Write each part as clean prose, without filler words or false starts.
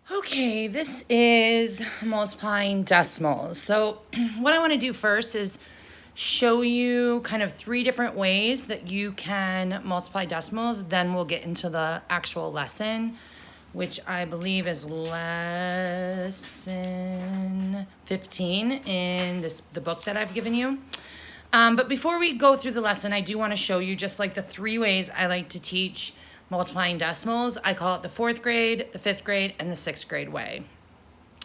Okay, this is multiplying decimals. So what I want to do first is show you kind of three different ways that you can multiply decimals. Then we'll get into the actual lesson, which I believe is lesson 15 in the book that I've given you. But before we go through the lesson, I do want to show you just like the three ways I like to teach multiplying decimals. I call it the fourth grade, the fifth grade, and the sixth grade way.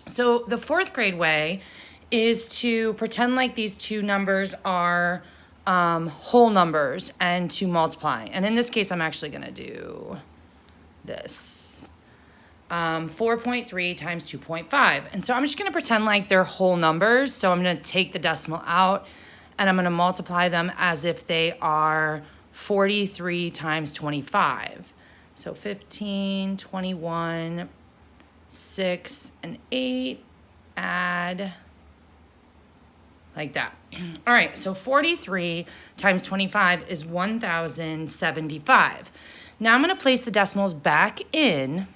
So the fourth grade way is to pretend like these two numbers are whole numbers and to multiply. And in this case, I'm actually going to do this. 4.3 times 2.5. And so I'm just going to pretend like they're whole numbers. So I'm going to take the decimal out and I'm going to multiply them as if they are 43 times 25. So 15, 21, 6, and 8, add like that. All right, so 43 times 25 is 1,075. Now I'm going to place the decimals back in,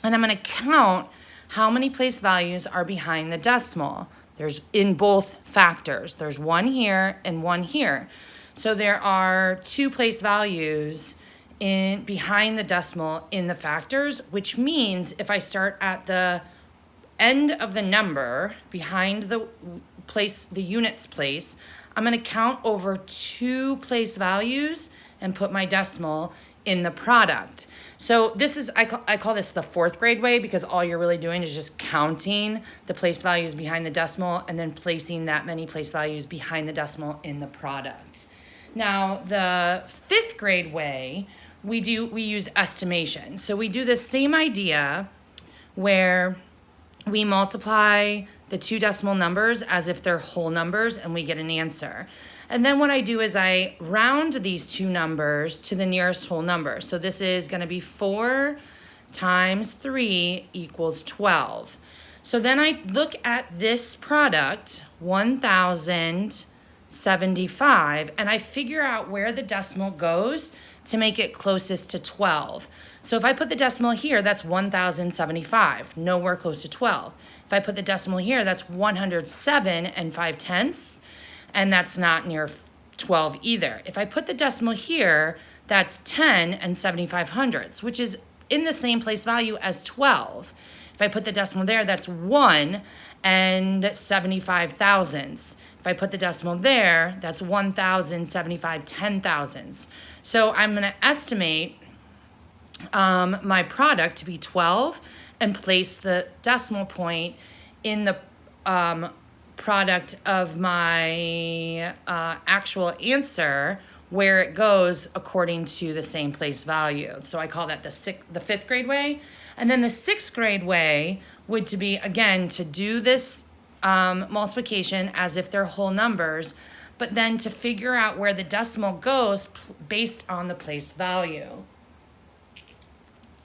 and I'm going to count how many place values are behind the decimal. There's in both factors. There's one here and one here. So there are two place values in behind the decimal in the factors, which means if I start at the end of the number behind the units place, I'm going to count over two place values and put my decimal in the product. So this is, I call this the fourth grade way, because all you're really doing is just counting the place values behind the decimal and then placing that many place values behind the decimal in the product. Now, the fifth grade way, we use estimation. So we do the same idea where we multiply the two decimal numbers as if they're whole numbers and we get an answer. And then what I do is I round these two numbers to the nearest whole number. So this is going to be 4 times 3 equals 12. So then I look at this product, 1,075, and I figure out where the decimal goes to make it closest to 12. So if I put the decimal here, that's 1,075, nowhere close to 12. If I put the decimal here, that's 107 and 5/10, and that's not near 12 either. If I put the decimal here, that's 10 and 75 hundredths, which is in the same place value as 12. If I put the decimal there, that's 1 and 75 thousandths. If I put the decimal there, that's 1,075 10,000ths. So I'm going to estimate my product to be 12 and place the decimal point in the product of my actual answer where it goes according to the same place value. So I call that the fifth grade way. And then the sixth grade way would to be, again, to do this multiplication as if they're whole numbers, but then to figure out where the decimal goes based on the place value.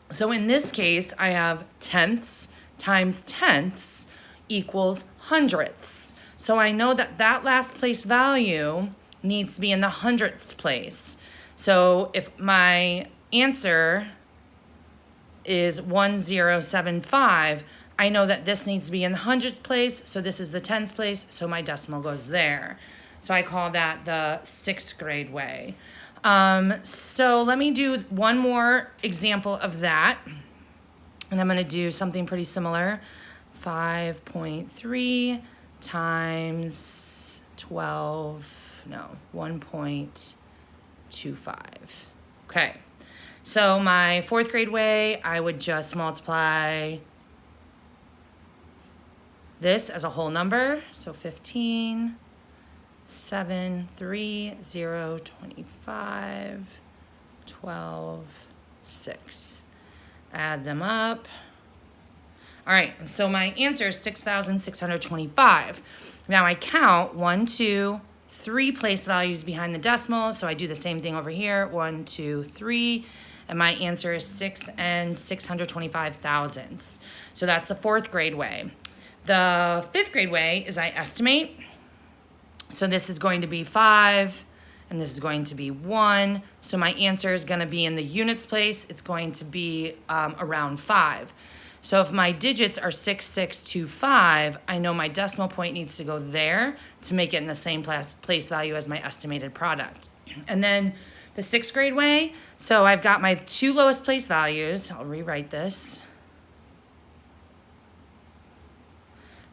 So in this case, I have tenths times tenths equals hundredths. So I know that that last place value needs to be in the hundredths place. So if my answer is 1075, I know that this needs to be in the hundredths place, so this is the tens place, so my decimal goes there. So I call that the sixth grade way. So let me do one more example of that. And I'm going to do something pretty similar. 5.3 times 1.25. Okay. So my fourth grade way, I would just multiply this as a whole number. So 15, 7, 3, 0, 25, 12, 6. Add them up. All right, so my answer is 6,625. Now I count 1, 2, 3 place values behind the decimal. So I do the same thing over here, 1, 2, 3. And my answer is 6 and 625 thousandths. So that's the fourth grade way. The fifth grade way is I estimate. So this is going to be 5, and this is going to be 1. So my answer is going to be in the units place. It's going to be around 5. So if my digits are 6625, I know my decimal point needs to go there to make it in the same place value as my estimated product. And then the sixth grade way, so I've got my two lowest place values. I'll rewrite this.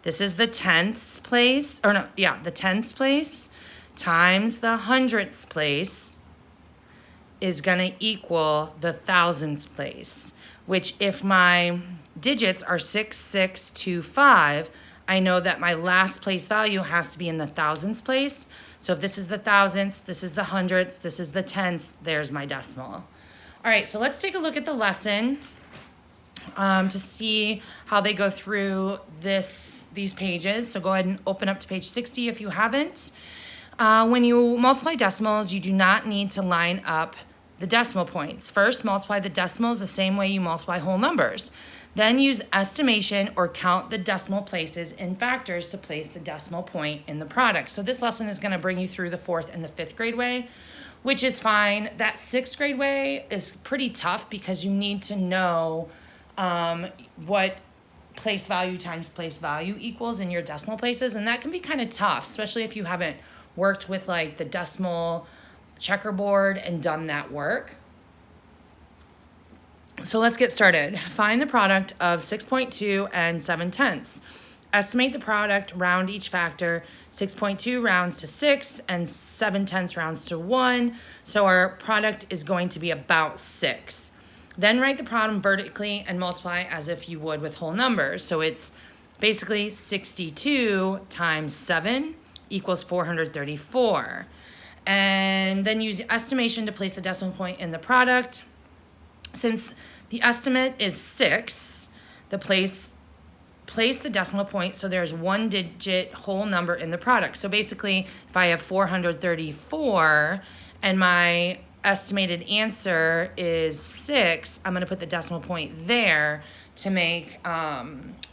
This is the tenths place, the tenths place times the hundredths place is gonna equal the thousandths place, which if my digits are 6625, I know that my last place value has to be in the thousandths place. So if this is the thousandths, this is the hundredths, this is the tenths, there's my decimal. All right, so let's take a look at the lesson to see how they go through these pages. So go ahead and open up to page 60 if you haven't. When you multiply decimals, you do not need to line up the decimal points. First, multiply the decimals the same way you multiply whole numbers. Then use estimation or count the decimal places in factors to place the decimal point in the product. So this lesson is going to bring you through the fourth and the fifth grade way, which is fine. That sixth grade way is pretty tough because you need to know what place value times place value equals in your decimal places. And that can be kind of tough, especially if you haven't worked with like the decimal checkerboard and done that work. So let's get started. Find the product of 6.2 and 7/10. Estimate the product, round each factor. 6.2 rounds to 6 and 7/10 rounds to 1. So our product is going to be about 6. Then write the problem vertically and multiply as if you would with whole numbers. So it's basically 62 times 7 equals 434. And then use estimation to place the decimal point in the product. Since the estimate is 6, place the decimal point so there's one digit whole number in the product. So basically, if I have 434 and my estimated answer is 6, I'm going to put the decimal point there to make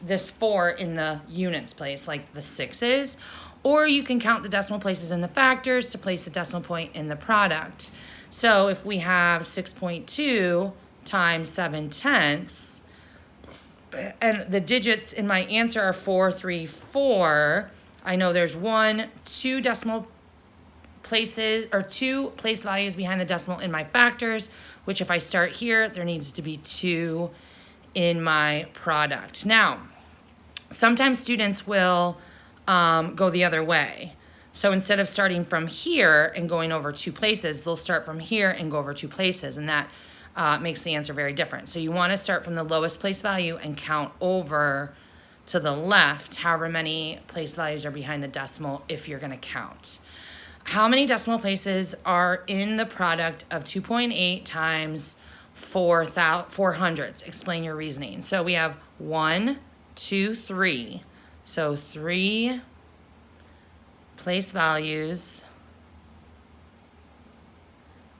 this 4 in the units place, like the 6's. Or you can count the decimal places in the factors to place the decimal point in the product. So if we have 6.2 times 7/10, and the digits in my answer are 434, I know there's 2 decimal places or 2 place values behind the decimal in my factors, which if I start here, there needs to be 2 in my product. Now, sometimes students will go the other way. So instead of starting from here and going over 2 places, they'll start from here and go over 2 places, and that makes the answer very different. So you want to start from the lowest place value and count over to the left, however many place values are behind the decimal if you're going to count. How many decimal places are in the product of 2.8 times 400? Explain your reasoning. So we have 1, 2, 3. So 3 place values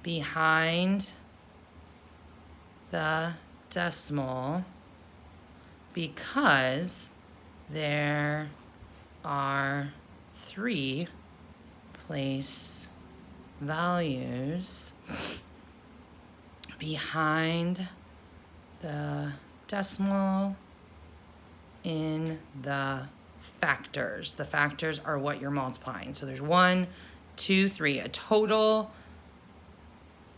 behind the decimal because there are 3 place values behind the decimal in the factors. The factors are what you're multiplying. So there's 1, 2, 3, a total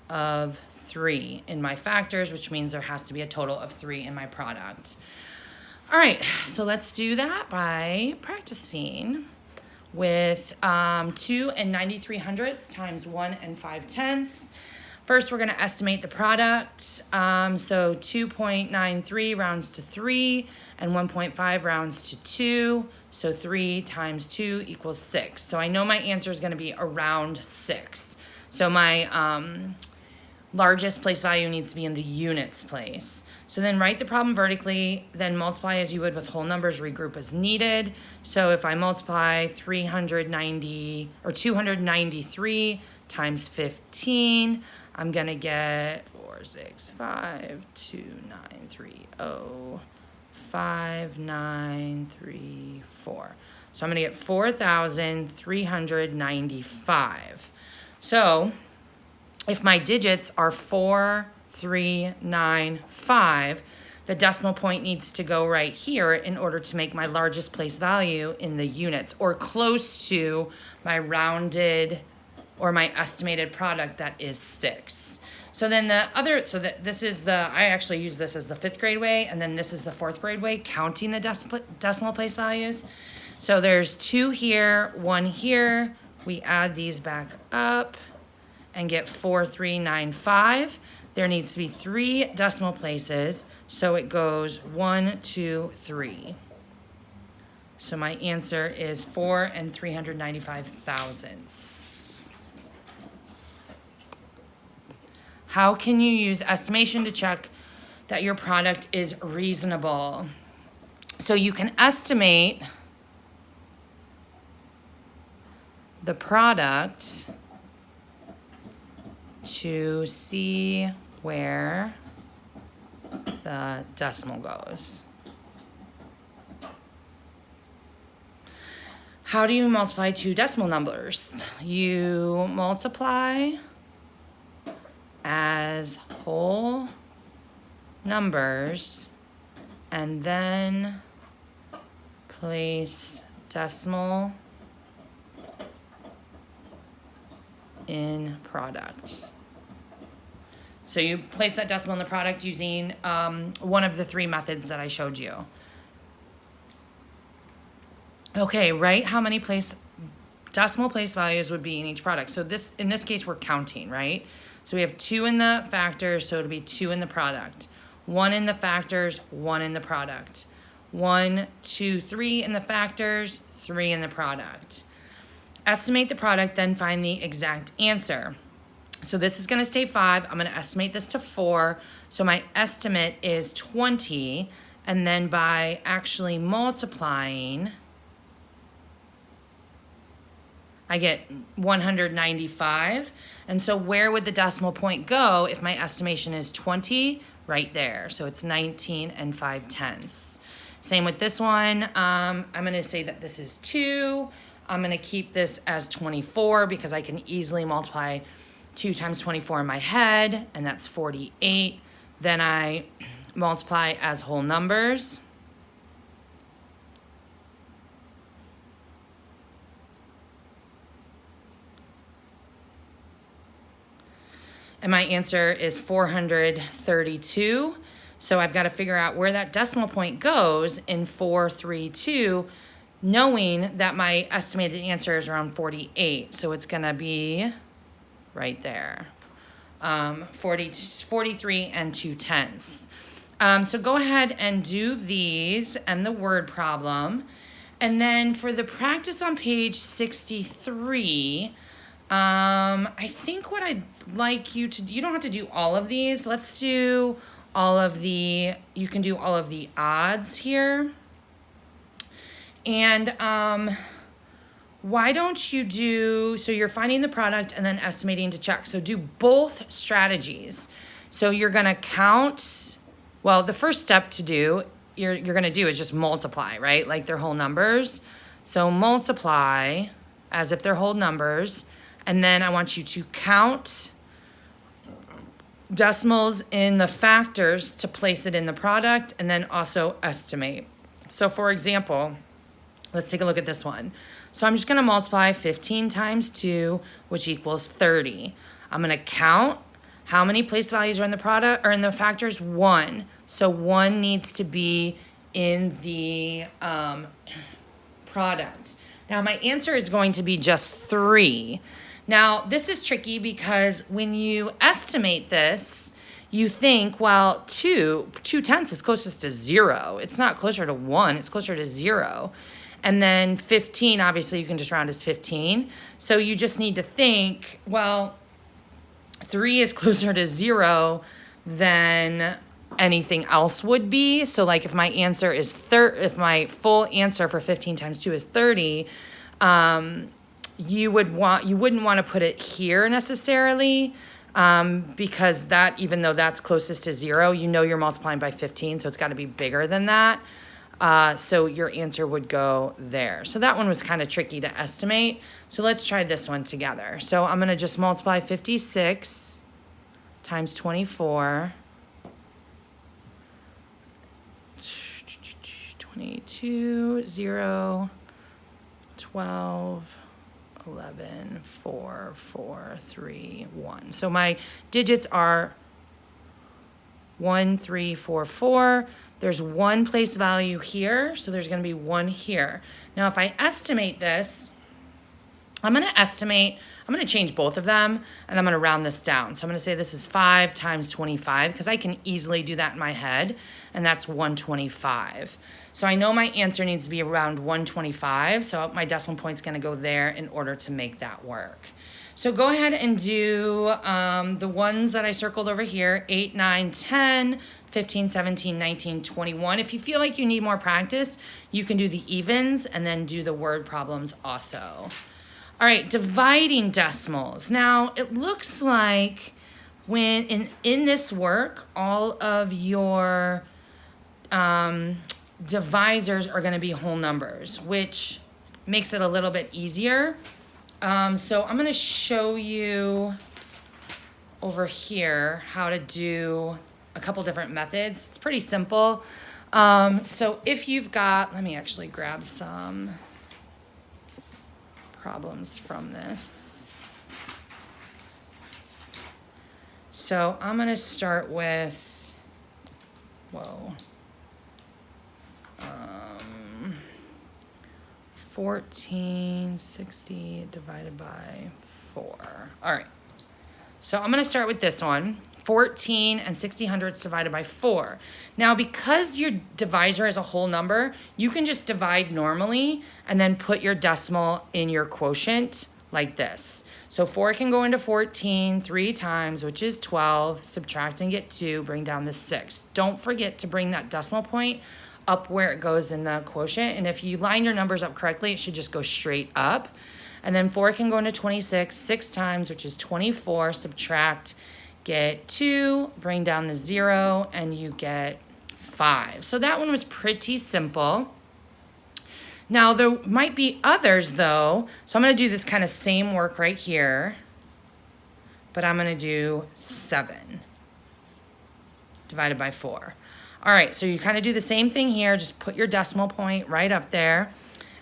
of 3 in my factors, which means there has to be a total of 3 in my product. All right, so let's do that by practicing with 2 and 93/100 times 1 and 5/10. First, we're going to estimate the product. So 2.93 rounds to 3 and 1.5 rounds to 2. So 3 times 2 equals 6. So I know my answer is going to be around 6. So my largest place value needs to be in the units place. So then write the problem vertically, then multiply as you would with whole numbers, regroup as needed. So if I multiply 293 times 15, I'm gonna get 46529305934. So I'm gonna get 4,395. So if my digits are 4, 3, 9, 5, the decimal point needs to go right here in order to make my largest place value in the units, or close to my rounded or my estimated product that is 6. So then this is I actually use this as the 5th grade way, and then this is the 4th grade way, counting the decimal place values. So there's 2 here, 1 here. We add these back up and get 4395. There needs to be 3 decimal places, so it goes 1, 2, 3. So my answer is 4 395 thousandths. How can you use estimation to check that your product is reasonable? So you can estimate the product to see where the decimal goes. How do you multiply 2 decimal numbers? You multiply as whole numbers and then place decimal in product. So you place that decimal in the product using one of the 3 methods that I showed you. Okay, write how many decimal place values would be in each product. So in this case, we're counting, right? So we have 2 in the factors, so it'll be 2 in the product. 1 in the factors, 1 in the product. 1, 2, 3 in the factors, 3 in the product. Estimate the product, then find the exact answer. So this is going to stay 5. I'm going to estimate this to 4. So my estimate is 20. And then by actually multiplying, I get 195. And so where would the decimal point go if my estimation is 20? Right there. So it's 19 5/10. Same with this one. I'm going to say that this is 2. I'm going to keep this as 24 because I can easily multiply 2 times 24 in my head, and that's 48. Then I multiply as whole numbers. And my answer is 432. So I've got to figure out where that decimal point goes in 432, knowing that my estimated answer is around 48. So it's going to be right there, 43 2/10. So go ahead and do these and the word problem. And then for the practice on page 63, I think what I'd like you to do, you don't have to do all of these. Let's do you can do all of the odds here. And why don't you so you're finding the product and then estimating to check. So do both strategies. So you're going to count, well, the first step to do, you're going to do is just multiply, right? Like they're whole numbers. So multiply as if they're whole numbers. And then I want you to count decimals in the factors to place it in the product, and then also estimate. So for example, let's take a look at this one. So I'm just going to multiply 15 times 2, which equals 30. I'm going to count how many place values are in the product or in the factors. 1. So 1 needs to be in the product. Now my answer is going to be just 3. Now this is tricky because when you estimate this, you think, well, 2/10 is closest to 0. It's not closer to 1, it's closer to 0. And then 15, obviously you can just round as 15. So you just need to think, well, 3 is closer to 0 than anything else would be. So like if my answer is if my full answer for 15 times 2 is 30, you wouldn't want to put it here necessarily, because that, even though that's closest to 0, you're multiplying by 15, so it's got to be bigger than that. So your answer would go there. So that one was kind of tricky to estimate. So let's try this one together. So I'm going to just multiply 56 times 24. 22, 0, 12, 11, 4, 4, 3, 1. So my digits are 1, 3, 4, 4. There's one place value here, so there's going to be 1 here. Now, if I estimate this, I'm going to change both of them, and I'm going to round this down. So I'm going to say this is 5 times 25, because I can easily do that in my head, and that's 125. So I know my answer needs to be around 125, so my decimal point's going to go there in order to make that work. So go ahead and do the ones that I circled over here, 8, 9, 10, 15, 17, 19, 21. If you feel like you need more practice, you can do the evens and then do the word problems also. All right, dividing decimals. Now, it looks like when in this work, all of your divisors are going to be whole numbers, which makes it a little bit easier. So I'm going to show you over here how to do a couple different methods. It's pretty simple. So if you've got, let me actually grab some problems from this. So I'm going to start with, 1460 divided by 4. All right. So I'm going to start with this one. 14 and 60 hundredths divided by 4. Now, because your divisor is a whole number, you can just divide normally and then put your decimal in your quotient like this. So 4 can go into 14 3 times, which is 12. Subtract and get 2, bring down the 6. Don't forget to bring that decimal point up where it goes in the quotient. And if you line your numbers up correctly, it should just go straight up. And then 4 can go into 26 6 times, which is 24. Subtract, get 2, bring down the 0, and you get 5. So that one was pretty simple. Now, there might be others, though. So I'm going to do this kind of same work right here. But I'm going to do 7 divided by 4. All right, so you kind of do the same thing here. Just put your decimal point right up there.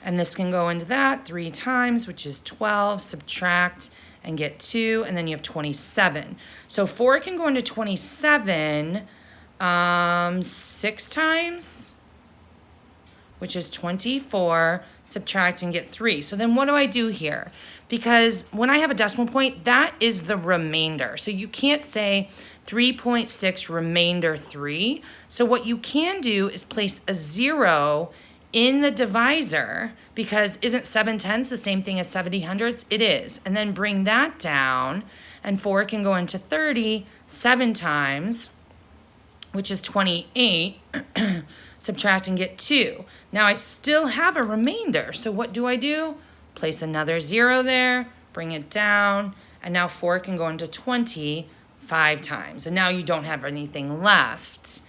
And this can go into that 3 times, which is 12. Subtract and get 2, and then you have 27. So 4 can go into 27 6 times, which is 24. Subtract and get 3. So then what do I do here? Because when I have a decimal point, that is the remainder. So you can't say 3.6 remainder 3. So what you can do is place a 0 in the divisor, because isn't 7 tenths the same thing as 70 hundredths? It is. And then bring that down, and 4 can go into 30 7 times, which is 28. Subtract and get 2. Now I still have a remainder. So what do? Place another 0 there, bring it down, and now 4 can go into 20 5 times. And now you don't have anything left.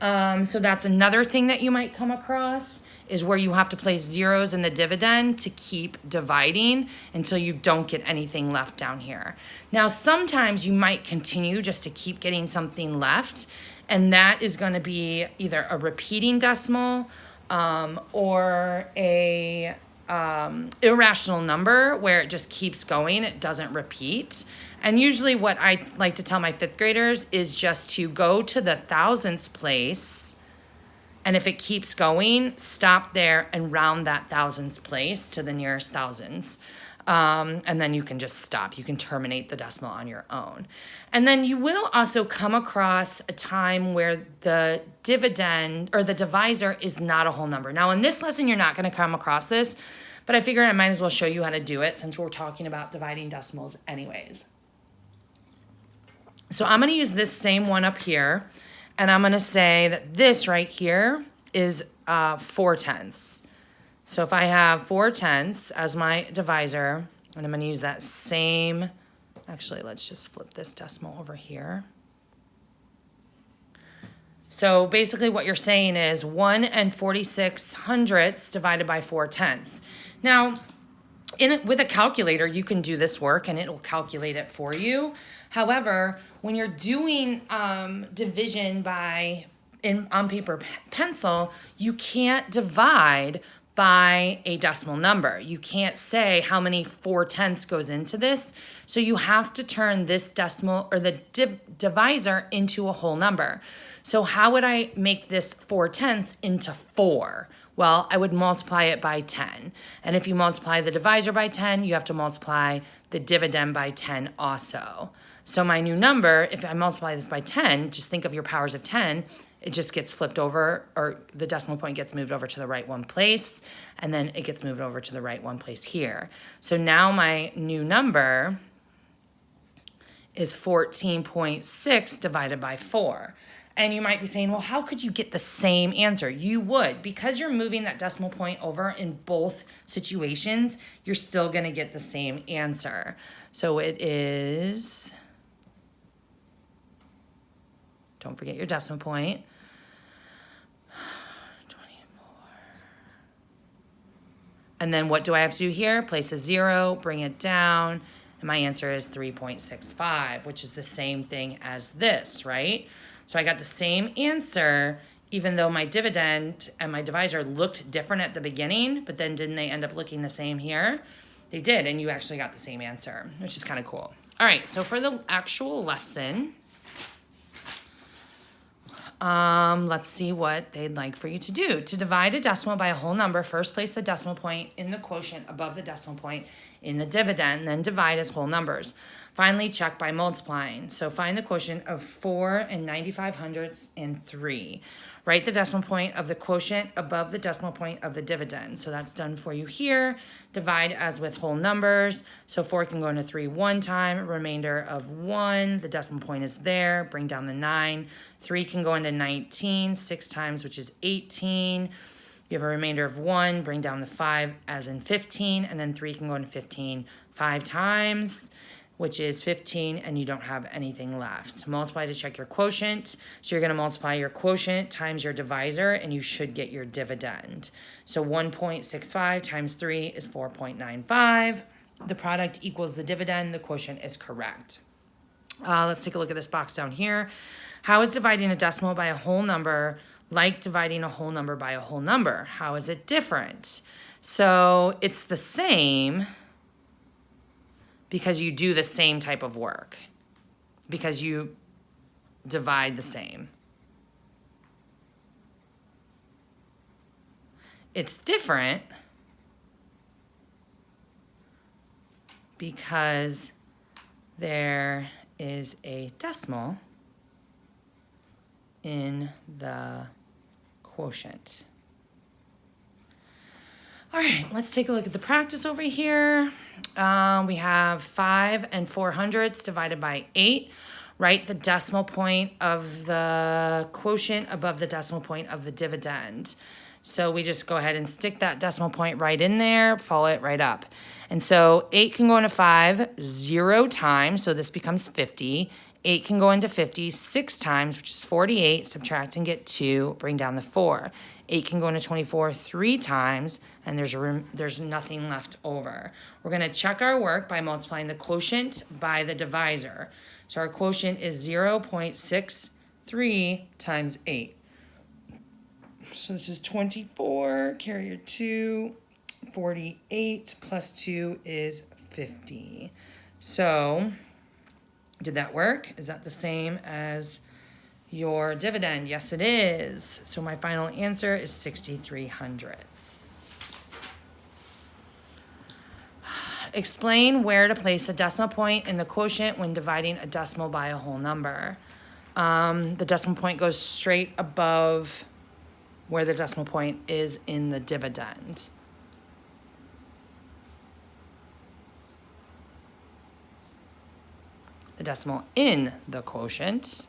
So that's another thing that you might come across, is where you have to place zeros in the dividend to keep dividing until you don't get anything left down here. Now, sometimes you might continue just to keep getting something left, and that is going to be either a repeating decimal or a irrational number where it just keeps going, it doesn't repeat. And usually what I like to tell my 5th graders is just to go to the thousandths place, and if it keeps going, stop there and round that thousandths place to the nearest thousands. And then you can just stop. You can terminate the decimal on your own. And then you will also come across a time where the dividend or the divisor is not a whole number. Now, in this lesson, you're not going to come across this, but I figured I might as well show you how to do it since we're talking about dividing decimals anyways. So I'm going to use this same one up here, and I'm going to say that this right here is 4 tenths. So if I have 4 tenths as my divisor, and I'm going to use that same, actually, let's just flip this decimal over here. So basically what you're saying is 1 and 46 hundredths divided by 4 tenths. Now, with a calculator, you can do this work and it will calculate it for you. However, when you're doing division by on paper pencil, you can't divide by a decimal number. You can't say how many 4/10 goes into this. So you have to turn this decimal or the divisor into a whole number. So how would I make this 4/10 into 4? Well, I would multiply it by 10. And if you multiply the divisor by 10, you have to multiply the dividend by 10 also. So my new number, if I multiply this by 10, just think of your powers of 10, it just gets flipped over, or the decimal point gets moved over to the right one place, and then it gets moved over to the right one place here. So now my new number is 14.6 divided by 4. And you might be saying, well, how could you get the same answer? You would. Because you're moving that decimal point over in both situations, you're still going to get the same answer. So it is, don't forget your decimal point, 24. And then what do I have to do here? Place a 0, bring it down, and my answer is 3.65, which is the same thing as this, right? So I got the same answer, even though my dividend and my divisor looked different at the beginning, but then didn't they end up looking the same here? They did, and you actually got the same answer, which is kind of cool. All right, so for the actual lesson, let's see what they'd like for you to do. To divide a decimal by a whole number, first place the decimal point in the quotient above the decimal point in the dividend, then divide as whole numbers. Finally, check by multiplying. So find the quotient of 4 and 95 hundredths and 3. Write the decimal point of the quotient above the decimal point of the dividend. So that's done for you here. Divide as with whole numbers. So 4 can go into 3 one time, remainder of 1. The decimal point is there. Bring down the 9. 3 can go into 19 6 times, which is 18. You have a remainder of 1. Bring down the 5 as in 15. And then 3 can go into 15 5 times, which is 15, and you don't have anything left. Multiply to check your quotient. So you're going to multiply your quotient times your divisor, and you should get your dividend. So 1.65 times 3 is 4.95. The product equals the dividend. The quotient is correct. Let's take a look at this box down here. How is dividing a decimal by a whole number like dividing a whole number by a whole number? How is it different? So it's the same, because you do the same type of work, because you divide the same. It's different because there is a decimal in the quotient. All right, let's take a look at the practice over here. We have 5 and 4 hundredths divided by 8. Write the decimal point of the quotient above the decimal point of the dividend. So we just go ahead and stick that decimal point right in there, follow it right up. And so 8 can go into 5 0 times, so this becomes 50. 8 can go into 50 6 times, which is 48. Subtract and get 2, bring down the 4. 8 can go into 24 3 times, and there's nothing left over. We're going to check our work by multiplying the quotient by the divisor. So our quotient is 0.63 times 8. So this is 24, carry a 2, 48, plus 2 is 50. So did that work? Is that the same as your dividend? Yes, it is. So my final answer is 63 hundredths. Explain where to place the decimal point in the quotient when dividing a decimal by a whole number. The decimal point goes straight above where the decimal point is in the dividend. The decimal in the quotient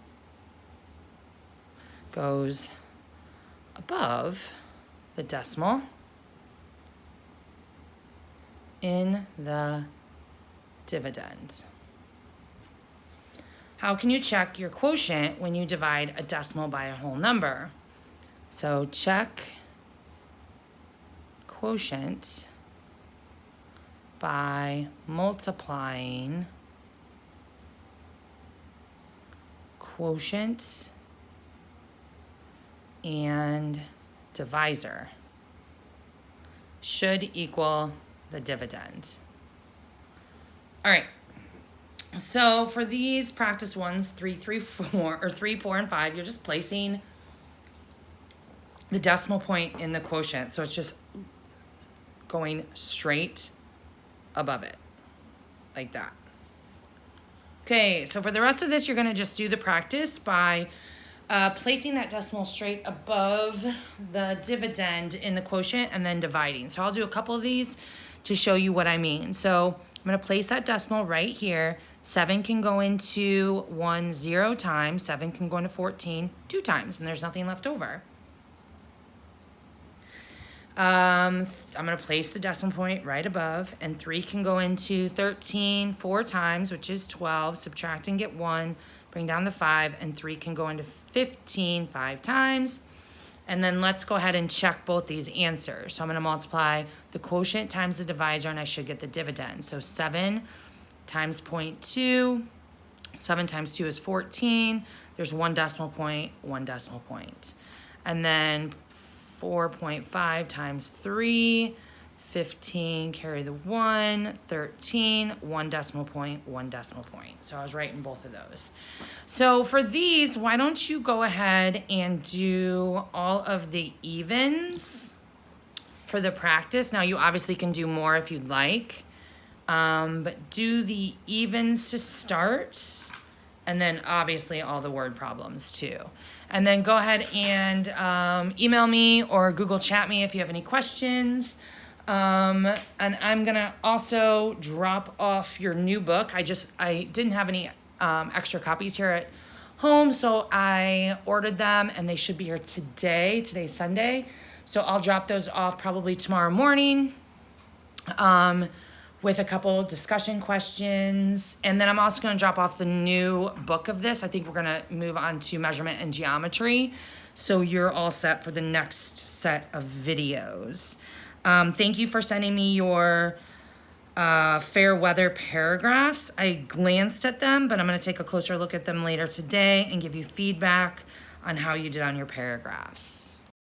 goes above the decimal in the dividend. How can you check your quotient when you divide a decimal by a whole number? So check quotient by multiplying quotient and divisor should equal the dividend. All right. So for these practice ones, 3, 3, 4, or 3, 4, and 5, you're just placing the decimal point in the quotient. So it's just going straight above it, like that. Okay, so for the rest of this, you're gonna just do the practice by placing that decimal straight above the dividend in the quotient and then dividing. So I'll do a couple of these to show you what I mean. So I'm gonna place that decimal right here. 7 can go into 1 0 times, 7 can go into 14 2 times, and there's nothing left over. I'm gonna place the decimal point right above, and 3 can go into 13 4 times, which is 12, subtract and get 1, bring down the 5, and 3 can go into 15 5 times. And then let's go ahead and check both these answers. So I'm gonna multiply the quotient times the divisor, and I should get the dividend. So 7 times 0.2, 7 times 2 is 14. There's 1 decimal point, 1 decimal point. And then 4.5 times 3, 15, carry the 1, 13, 1 decimal point, 1 decimal point. So I was right in both of those. So for these, why don't you go ahead and do all of the evens for the practice. Now you obviously can do more if you'd like, but do the evens to start, and then obviously all the word problems too. And then go ahead and email me or Google chat me if you have any questions. And I'm gonna also drop off your new book. I didn't have any extra copies here at home, so I ordered them and they should be here today. Today's Sunday. So I'll drop those off probably tomorrow morning with a couple discussion questions. And then I'm also gonna drop off the new book of this. I think we're gonna move on to measurement and geometry. So you're all set for the next set of videos. Thank you for sending me your fair weather paragraphs. I glanced at them, but I'm gonna take a closer look at them later today and give you feedback on how you did on your paragraphs.